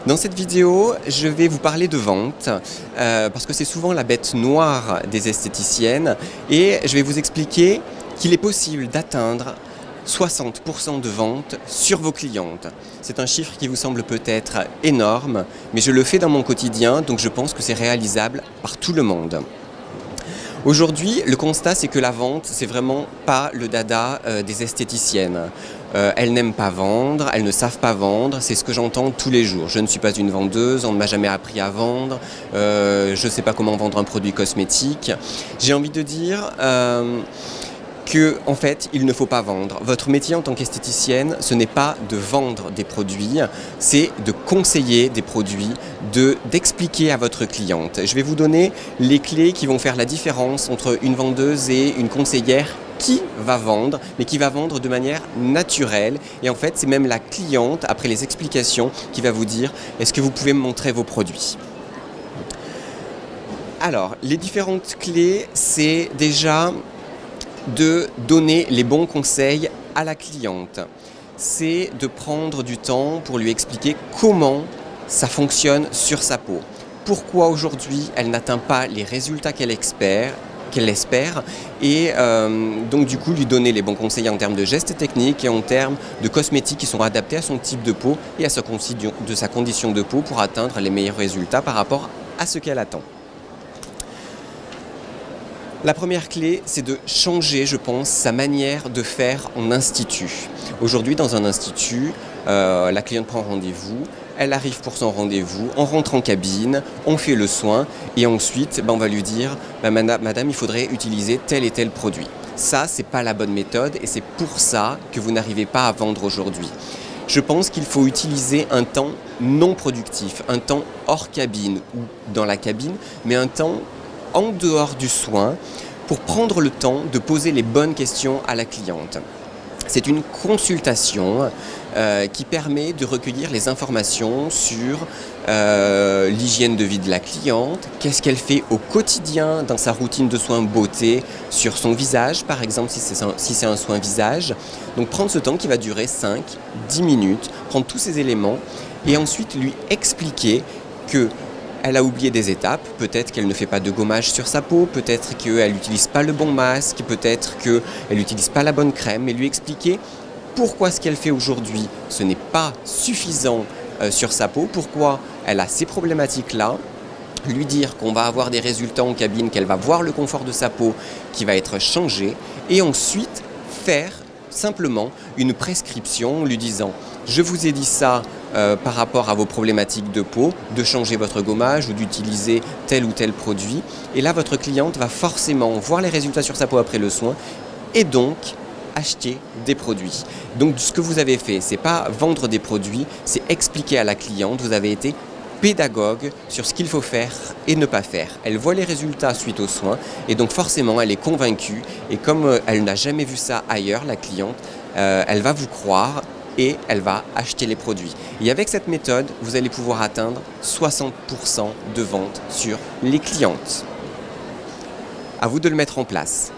Dans cette vidéo, je vais vous parler de vente, parce que c'est souvent la bête noire des esthéticiennes, et je vais vous expliquer qu'il est possible d'atteindre 60% de vente sur vos clientes. C'est un chiffre qui vous semble peut-être énorme, mais je le fais dans mon quotidien, donc je pense que c'est réalisable par tout le monde. Aujourd'hui, le constat, c'est que la vente, c'est vraiment pas le dada des esthéticiennes. Elles n'aiment pas vendre, elles ne savent pas vendre, c'est ce que j'entends tous les jours. Je ne suis pas une vendeuse, on ne m'a jamais appris à vendre, je ne sais pas comment vendre un produit cosmétique. J'ai envie de dire en fait, il ne faut pas vendre. Votre métier en tant qu'esthéticienne, ce n'est pas de vendre des produits, c'est de conseiller des produits, d'expliquer à votre cliente. Je vais vous donner les clés qui vont faire la différence entre une vendeuse et une conseillère qui va vendre, mais qui va vendre de manière naturelle. Et en fait, c'est même la cliente, après les explications, qui va vous dire « Est-ce que vous pouvez me montrer vos produits ?» Alors, les différentes clés, c'est déjà de donner les bons conseils à la cliente. C'est de prendre du temps pour lui expliquer comment ça fonctionne sur sa peau. Pourquoi aujourd'hui elle n'atteint pas les résultats qu'elle espère et donc du coup lui donner les bons conseils en termes de gestes techniques et en termes de cosmétiques qui sont adaptés à son type de peau et à sa condition de peau pour atteindre les meilleurs résultats par rapport à ce qu'elle attend. La première clé, c'est de changer, je pense, sa manière de faire en institut. Aujourd'hui, dans un institut, la cliente prend rendez-vous, elle arrive pour son rendez-vous, on rentre en cabine, on fait le soin et ensuite, on va lui dire Madame, il faudrait utiliser tel et tel produit. Ça, c'est pas la bonne méthode et c'est pour ça que vous n'arrivez pas à vendre aujourd'hui. Je pense qu'il faut utiliser un temps non productif, un temps hors cabine ou dans la cabine, mais un temps en dehors du soin pour prendre le temps de poser les bonnes questions à la cliente. C'est une consultation qui permet de recueillir les informations sur l'hygiène de vie de la cliente, qu'est-ce qu'elle fait au quotidien dans sa routine de soins beauté sur son visage, par exemple si c'est un soin visage. Donc prendre ce temps qui va durer 5-10 minutes, prendre tous ces éléments et ensuite lui expliquer que elle a oublié des étapes, peut-être qu'elle ne fait pas de gommage sur sa peau, peut-être qu'elle n'utilise pas le bon masque, peut-être qu'elle n'utilise pas la bonne crème, mais lui expliquer pourquoi ce qu'elle fait aujourd'hui, ce n'est pas suffisant sur sa peau, pourquoi elle a ces problématiques-là, lui dire qu'on va avoir des résultats en cabine, qu'elle va voir le confort de sa peau qui va être changé, et ensuite faire simplement une prescription en lui disant « Je vous ai dit ça par rapport à vos problématiques de peau, de changer votre gommage ou d'utiliser tel ou tel produit. » Et là, votre cliente va forcément voir les résultats sur sa peau après le soin et donc acheter des produits. Donc ce que vous avez fait, c'est pas vendre des produits, c'est expliquer à la cliente, vous avez été pédagogue sur ce qu'il faut faire et ne pas faire. Elle voit les résultats suite aux soins et donc forcément elle est convaincue et comme elle n'a jamais vu ça ailleurs, la cliente, elle va vous croire et elle va acheter les produits. Et avec cette méthode, vous allez pouvoir atteindre 60% de vente sur les clientes. À vous de le mettre en place.